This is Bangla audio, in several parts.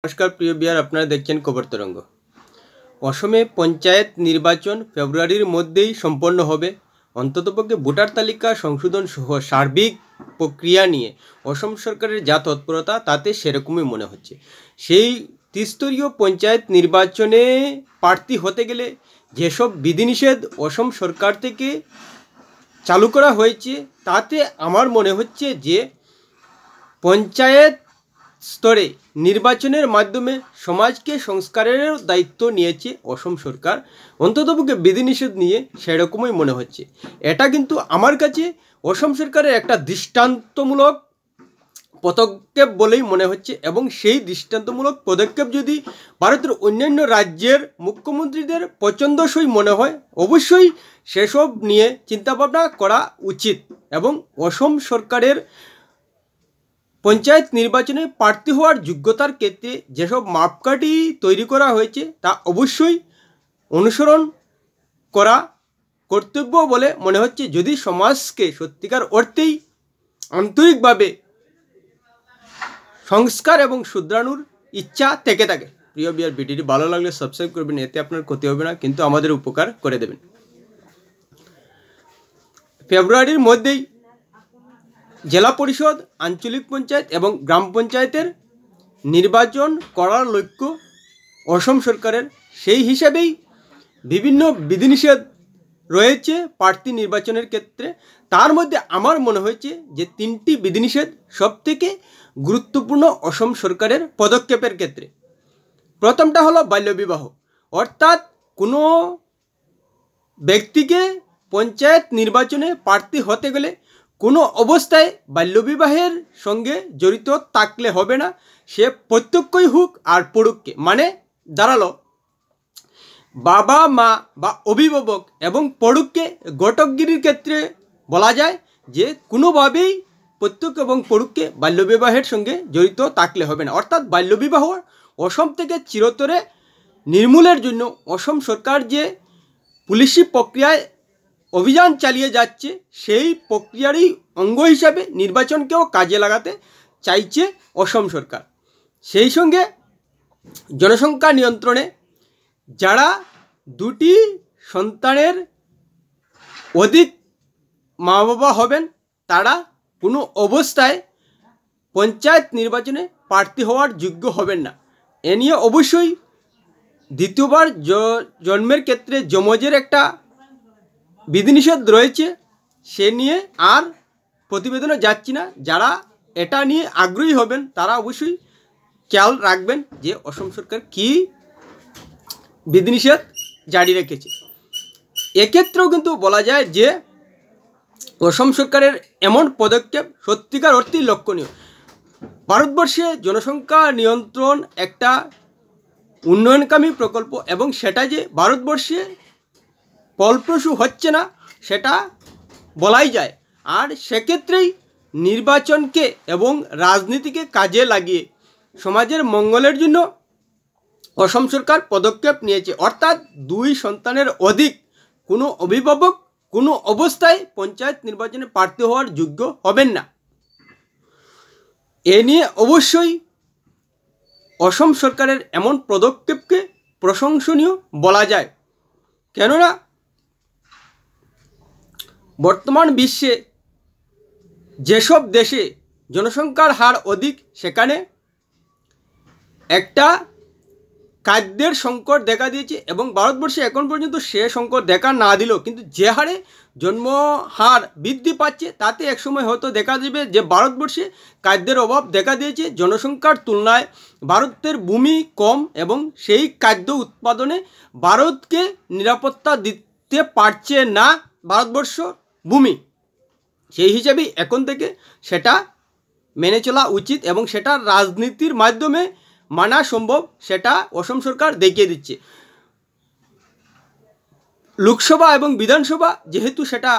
নমস্কার প্রিয় বিহার, আপনারা দেখছেন খবর তরঙ্গ। অসমে পঞ্চায়েত নির্বাচন ফেব্রুয়ারির মধ্যেই সম্পন্ন হবে। অন্ততপক্ষে ভোটার তালিকা সংশোধন সহ সার্বিক প্রক্রিয়া নিয়ে অসম সরকারের যা তৎপরতা তাতে সেরকমই মনে হচ্ছে। সেই ত্রিস্তরীয় পঞ্চায়েত নির্বাচনে প্রার্থী হতে গেলে যেসব বিধিনিষেধ অসম সরকার থেকে চালু করা হয়েছে তাতে আমার মনে হচ্ছে যে পঞ্চায়েত স্তরে নির্বাচনের মাধ্যমে সমাজকে সংস্কারেরও দায়িত্ব নিয়েছে অসম সরকার। অন্ততপক্ষে বিধিনিষেধ নিয়ে সেরকমই মনে হচ্ছে। এটা কিন্তু আমার কাছে অসম সরকারের একটা দৃষ্টান্তমূলক পদক্ষেপ বলেই মনে হচ্ছে, এবং সেই দৃষ্টান্তমূলক পদক্ষেপ যদি ভারতের অন্যান্য রাজ্যের মুখ্যমন্ত্রীদের পছন্দসই মনে হয়, অবশ্যই সেসব নিয়ে চিন্তাভাবনা করা উচিত। এবং অসম সরকারের পঞ্চায়েত নির্বাচনে প্রার্থী হওয়ার যোগ্যতার ক্ষেত্রে যেসব মাপকাঠি তৈরি করা হয়েছে তা অবশ্যই অনুসরণ করা কর্তব্য বলে মনে হচ্ছে, যদি সমাজকে সত্যিকার অর্থেই আন্তরিকভাবে সংস্কার এবং শুধরানোর ইচ্ছা থেকে থাকে। প্রিয় বিহার, ভিডিওটি ভালো লাগলে সাবস্ক্রাইব করবেন, এতে আপনার ক্ষতি হবে না কিন্তু আমাদের উপকার করে দেবেন। ফেব্রুয়ারির মধ্যেই জেলা পরিষদ, আঞ্চলিক পঞ্চায়েত এবং গ্রাম পঞ্চায়েতের নির্বাচন করার লক্ষ্য অসম সরকারের। সেই হিসাবেই বিভিন্ন বিধিনিষেধ রয়েছে প্রার্থী নির্বাচনের ক্ষেত্রে। তার মধ্যে আমার মনে হয়েছে যে তিনটি বিধিনিষেধ সবথেকে গুরুত্বপূর্ণ অসম সরকারের পদক্ষেপের ক্ষেত্রে। প্রথমটা হলো বাল্যবিবাহ, অর্থাৎ কোনো ব্যক্তিকে পঞ্চায়েত নির্বাচনে প্রার্থী হতে গেলে কোনো অবস্থায় বাল্যবিবাহের সঙ্গে জড়িত থাকলে হবে না, সে প্রত্যক্ষই হোক আর পরোক্ষে। মানে দাঁড়ালো বাবা মা বা অভিভাবক এবং পরোক্ষে ঘটকগিরির ক্ষেত্রে বলা যায় যে কোনোভাবেই প্রত্যক্ষ এবং পরোক্ষে বাল্যবিবাহের সঙ্গে জড়িত থাকলে হবে না। অর্থাৎ বাল্যবিবাহ অসম থেকে চিরতরে নির্মূলের জন্য অসম সরকার যে পুলিশি প্রক্রিয়ায় অভিযান চালিয়ে যাচ্ছে, সেই প্রক্রিয়ারই অঙ্গ হিসাবে নির্বাচনকেও কাজে লাগাতে চাইছে অসম সরকার। সেই সঙ্গে জনসংখ্যা নিয়ন্ত্রণে যারা দুটি সন্তানের অধিক মা বাবা হবেন তারা কোনো অবস্থায় পঞ্চায়েত নির্বাচনে প্রার্থী হওয়ার যোগ্য হবেন না। এ নিয়ে অবশ্যই দ্বিতীয়বার জন্মের ক্ষেত্রে যমজের একটা বিধিনিষেধ রয়েছে, সে নিয়ে আর প্রতিবেদনে যাচ্ছি না। যারা এটা নিয়ে আগ্রহী হবেন তারা অবশ্যই খেয়াল রাখবেন যে অসম সরকার কী বিধিনিষেধ জারি রেখেছে। এক্ষেত্রেও কিন্তু বলা যায় যে অসম সরকারের এমন পদক্ষেপ সত্যিকার অর্থেই লক্ষণীয়। ভারতবর্ষে জনসংখ্যা নিয়ন্ত্রণ একটা উন্নয়নকামী প্রকল্প, এবং সেটা যে ভারতবর্ষে ফলপ্রসূ হচ্ছে না সেটা বলাই যায়। আর সেক্ষেত্রেই নির্বাচনকে এবং রাজনীতিকে কাজে লাগিয়ে সমাজের মঙ্গলের জন্য অসম সরকার পদক্ষেপ নিয়েছে। অর্থাৎ দুই সন্তানের অধিক কোনো অভিভাবক কোনো অবস্থায় পঞ্চায়েত নির্বাচনে প্রার্থী হওয়ার যোগ্য হবেন না। এ নিয়ে অবশ্যই অসম সরকারের এমন পদক্ষেপকে প্রশংসনীয় বলা যায়। কেননা বর্তমান বিশ্বে যেসব দেশে জনসংখ্যার হার অধিক, সেখানে একটা খাদ্যের সংকট দেখা দিয়েছে, এবং ভারতবর্ষে এখন পর্যন্ত সে সংকট দেখা না দিলেও কিন্তু যে হারে জন্মহার বৃদ্ধি পাচ্ছে তাতে একসময় হয়তো দেখা যাবে যে ভারতবর্ষে খাদ্যের অভাব দেখা দিয়েছে। জনসংখ্যার তুলনায় ভারতের ভূমি কম, এবং সেই খাদ্য উৎপাদনে ভারতকে নিরাপত্তা দিতে পারছে না ভারতবর্ষ ভূমি। সেই হিসাবেই এখন থেকে সেটা মেনে চলা উচিত, এবং সেটা রাজনীতির মাধ্যমে মানা সম্ভব, সেটা অসম সরকার দেখিয়ে দিচ্ছে। লোকসভা এবং বিধানসভা যেহেতু সেটা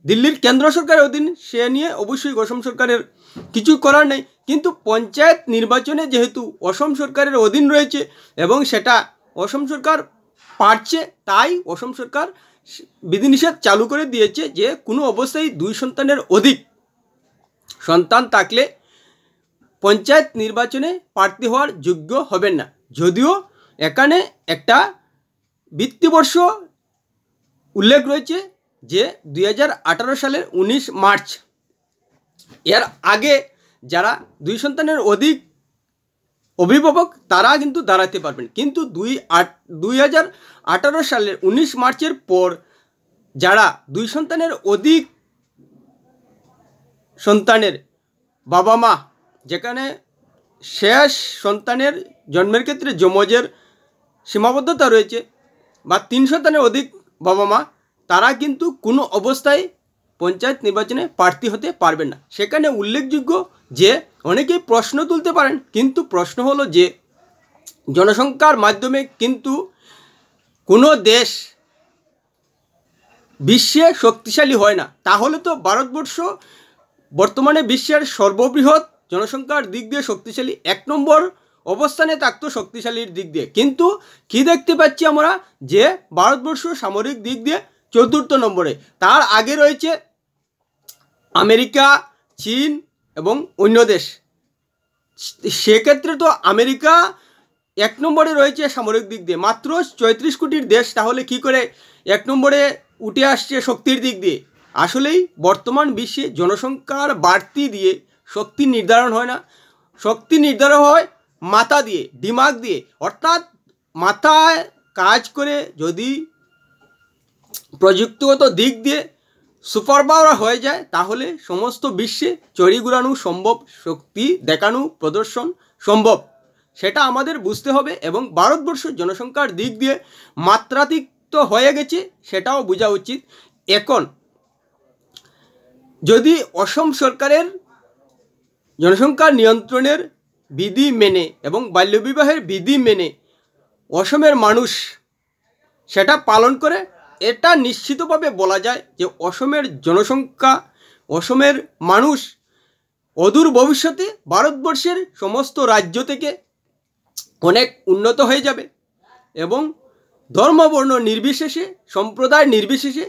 দিল্লির কেন্দ্র সরকারের অধীন, সে নিয়ে অবশ্যই অসম সরকারের কিছু করার নেই। কিন্তু পঞ্চায়েত নির্বাচনে যেহেতু অসম সরকারের অধীন রয়েছে এবং সেটা অসম সরকার পারছে, তাই অসম সরকার বিধিনিষেধ চালু করে দিয়েছে যে কোনো অবস্থায় দুই সন্তানের অধিক সন্তান থাকলে পঞ্চায়েত নির্বাচনে প্রার্থী হওয়ার যোগ্য হবেন না। যদিও এখানে একটা বৃত্তিবর্ষ উল্লেখ রয়েছে যে 2018 সালের 19 মার্চ, এর আগে যারা 2 সন্তানের অধিক অভিভাবক তারা কিন্তু দাঁড়াতে পারবেন, কিন্তু 2018 সালের 19 মার্চের পর যারা 2 সন্তানের অধিক সন্তানের বাবা মা, যেখানে শেষ সন্তানের জন্মের ক্ষেত্রে যমজের সীমাবদ্ধতা রয়েছে, বা 3 সন্তানের অধিক বাবা মা, তারা কিন্তু কোনো অবস্থায় পঞ্চায়েত নির্বাচনে প্রার্থী হতে পারবেন না। সেখানে উল্লেখযোগ্য যে অনেকেই প্রশ্ন তুলতে পারেন, কিন্তু প্রশ্ন হলো যে জনসংখ্যার মাধ্যমে কিন্তু কোনো দেশ বিশ্বে শক্তিশালী হয় না। তাহলে তো ভারতবর্ষ বর্তমানে বিশ্বের সর্ববৃহৎ জনসংখ্যার দিক দিয়ে শক্তিশালী 1 নম্বর অবস্থানে থাকতো শক্তিশালীর দিক দিয়ে, কিন্তু কি দেখতে পাচ্ছি আমরা যে ভারতবর্ষ সামরিক দিক দিয়ে 4র্থ নম্বরে। তার আগে রয়েছে আমেরিকা, চীন এবং অন্য দেশ। সেক্ষেত্রে তো আমেরিকা 1 নম্বরে রয়েছে সামরিক দিক দিয়ে, মাত্র 34 কোটির দেশ, তাহলে কি করে 1 নম্বরে উঠে আসছে শক্তির দিক দিয়ে? আসলেই বর্তমান বিশ্বে জনসংখ্যার বাড়তি দিয়ে শক্তি নির্ধারণ হয় না, শক্তি নির্ধারণ হয় মাথা দিয়ে, দিমাগ দিয়ে। অর্থাৎ মাথায় কাজ করে যদি প্রযুক্তিগত দিক দিয়ে সুপার পাওয়ার হয়ে যায়, তাহলে সমস্ত বিশ্বে চড়ি ঘুরানো সম্ভব, শক্তি দেখানো, প্রদর্শন সম্ভব। সেটা আমাদের বুঝতে হবে, এবং ভারতবর্ষ জনসংখ্যার দিক দিয়ে মাত্রাতিরিক্ত হয়ে গেছে, সেটাও বোঝা উচিত। এখন যদি অসম সরকারের জনসংখ্যা নিয়ন্ত্রণের বিধি মেনে এবং বাল্যবিবাহের বিধি মেনে অসমের মানুষ সেটা পালন করে, এটা নিশ্চিতভাবে বলা যায় যে অসমের জনসংখ্যা, অসমের মানুষ অদূর ভবিষ্যতে ভারতবর্ষের সমস্ত রাজ্য থেকে অনেক উন্নত হয়ে যাবে, এবং ধর্মবর্ণ নির্বিশেষে, সম্প্রদায় নির্বিশেষে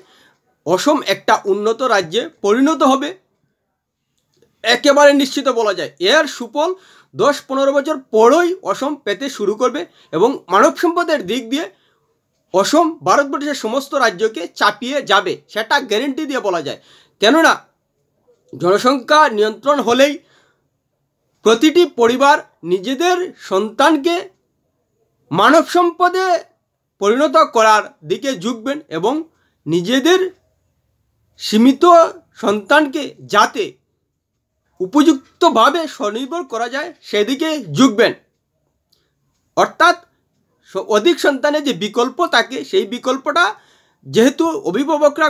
অসম একটা উন্নত রাজ্যে পরিণত হবে, একেবারে নিশ্চিত বলা যায়। এর সুফল 10-15 বছর পরই অসম পেতে শুরু করবে, এবং মানব সম্পদের দিক দিয়ে অসম ভারতবর্ষের সমস্ত রাজ্যকে চাপিয়ে যাবে, সেটা গ্যারেন্টি দিয়ে বলা যায়। কেননা জনসংখ্যা নিয়ন্ত্রণ হলেই প্রতিটি পরিবার নিজেদের সন্তানকে মানব সম্পদে পরিণত করার দিকে ঝুঁকবেন, এবং নিজেদের সীমিত সন্তানকে যাতে উপযুক্তভাবে স্বনির্ভর করা যায় সেদিকে ঝুঁকবেন। অর্থাৎ অধিক সন্তানের যে বিকল্প থাকে, সেই বিকল্পটা যেহেতু অভিভাবকরা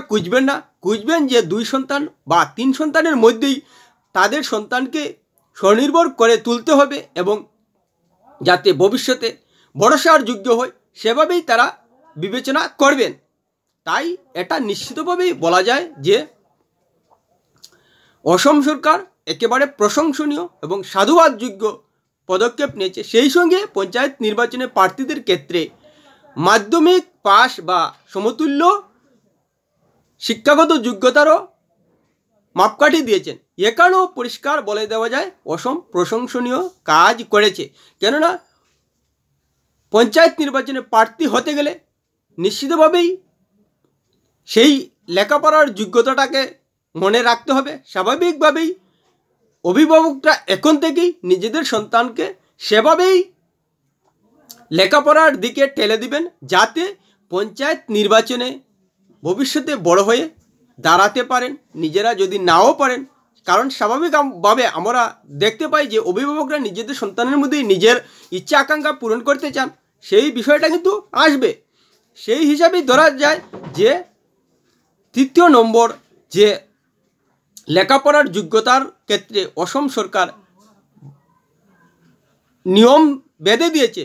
খুঁজবেন যে 2 সন্তান বা 3 সন্তানের মধ্যেই তাদের সন্তানকে স্বনির্ভর করে তুলতে হবে, এবং যাতে ভবিষ্যতে ভরসার যোগ্য হয়, সেভাবেই তারা বিবেচনা করবেন। তাই এটা নিশ্চিতভাবেই বলা যায় যে অসম সরকার একেবারে প্রশংসনীয় এবং সাধুবাদযোগ্য পদক্ষেপ নিয়েছে। সেই সঙ্গে পঞ্চায়েত নির্বাচনে প্রার্থীদের ক্ষেত্রে মাধ্যমিক পাস বা সমতুল্য শিক্ষাগত যোগ্যতারও মাপকাঠি দিয়েছেন। এখানেও পরিষ্কার বলে দেওয়া যায় অসম প্রশংসনীয় কাজ করেছে। কেননা পঞ্চায়েত নির্বাচনে প্রার্থী হতে গেলে নিশ্চিতভাবেই সেই লেখাপড়ার যোগ্যতাটাকে মনে রাখতে হবে। স্বাভাবিকভাবেই অভিভাবকরা এখন থেকেই নিজেদের সন্তানকে সেভাবেই লেখাপড়ার দিকে ঠেলে দিবেন, যাতে পঞ্চায়েত নির্বাচনে ভবিষ্যতে বড় হয়ে দাঁড়াতে পারেন। নিজেরা যদি নাও পারেন, কারণ স্বাভাবিকভাবে আমরা দেখতে পাই যে অভিভাবকরা নিজেদের সন্তানের মধ্যেই নিজের ইচ্ছা আকাঙ্ক্ষা পূরণ করতে চান, সেই বিষয়টা কিন্তু আসবে। সেই হিসাবেই ধরা যায় যে 3য় নম্বর যে লেখাপড়ার যোগ্যতার ক্ষেত্রে অসম সরকার নিয়ম বেঁধে দিয়েছে,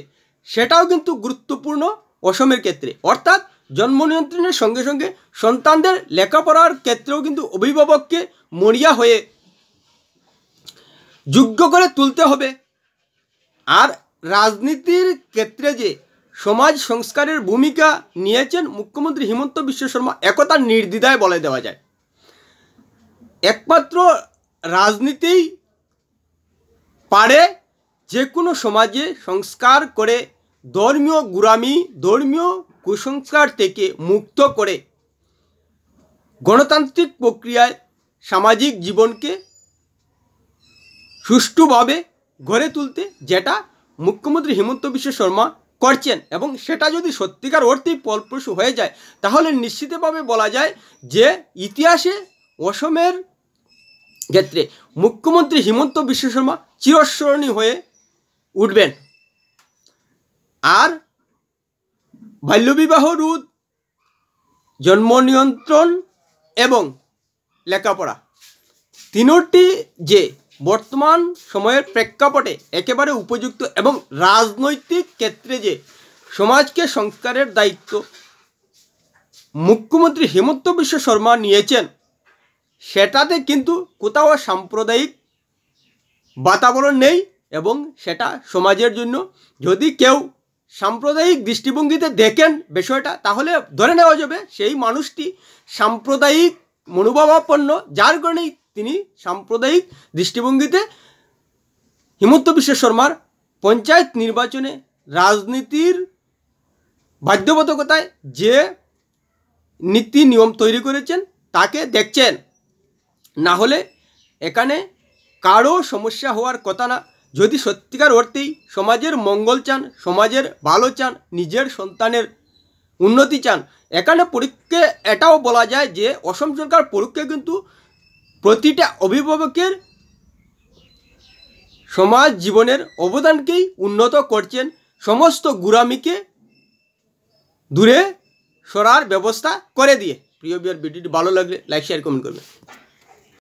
সেটাও কিন্তু গুরুত্বপূর্ণ অসমের ক্ষেত্রে। অর্থাৎ জন্ম নিয়ন্ত্রণের সঙ্গে সঙ্গে সন্তানদের লেখাপড়ার ক্ষেত্রেও কিন্তু অভিভাবককে মরিয়া হয়ে যোগ্য করে তুলতে হবে। আর রাজনীতির ক্ষেত্রে যে সমাজ সংস্কারের ভূমিকা নিয়েছেন মুখ্যমন্ত্রী হিমন্ত বিশ্ব শর্মা, একথা নির্দ্বিধায় বলে দেওয়া যায়। একমাত্র রাজনীতিই পারে যে কোনো সমাজে সংস্কার করে ধর্মীয় গুরামি, ধর্মীয় কুসংস্কার থেকে মুক্ত করে গণতান্ত্রিক প্রক্রিয়ায় সামাজিক জীবনকে সুষ্ঠুভাবে গড়ে তুলতে, যেটা মুখ্যমন্ত্রী হিমন্ত বিশ্ব শর্মা করছেন। এবং সেটা যদি সত্যিকার অর্থেই ফলপ্রসূ হয়ে যায়, তাহলে নিশ্চিতভাবে বলা যায় যে ইতিহাসে অসমের ক্ষেত্রে মুখ্যমন্ত্রী হিমন্ত বিশ্ব শর্মা চিরস্মরণীয় হয়ে উঠবেন। আর বাল্যবিবাহ রোধ, জন্ম নিয়ন্ত্রণ এবং লেখাপড়া, তিনোটি যে বর্তমান সময়ের প্রেক্ষাপটে একেবারে উপযুক্ত এবং রাজনৈতিক ক্ষেত্রে যে সমাজকে সংস্কারের দায়িত্ব মুখ্যমন্ত্রী হিমন্ত বিশ্ব শর্মা নিয়েছেন, সেটাতে কিন্তু কোথাও সাম্প্রদায়িক বাতাবরণ নেই। এবং সেটা সমাজের জন্য, যদি কেউ সাম্প্রদায়িক দৃষ্টিভঙ্গিতে দেখেন বিষয়টা, তাহলে ধরে নেওয়া যাবে সেই মানুষটি সাম্প্রদায়িক মনোভাবাপন্ন, যার কারণেই তিনি সাম্প্রদায়িক দৃষ্টিভঙ্গিতে হিমন্ত বিশ্ব শর্মার পঞ্চায়েত নির্বাচনে রাজনীতির বাধ্যবাধকতায় যে নীতি নিয়ম তৈরি করেছেন তাকে দেখছেন। না হলে এখানে কারো সমস্যা হওয়ার কথা না। যদি সত্যিকার অর্থেই সমাজের মঙ্গল চান, সমাজের ভালো চান, নিজের সন্তানের উন্নতি চান, এখানে পরীক্ষা এটাও বলা যায় যে অসম সরকার পরীক্ষা কিন্তু প্রতিটা অভিভাবকের সমাজ জীবনের অবদানকেই উন্নত করছেন, সমস্ত গুরামিকে দূরে সরার ব্যবস্থা করে দিয়ে। প্রিয় ভিউয়ার, ভিডিওটি ভালো লাগলে লাইক শেয়ার কমেন্ট করবেন।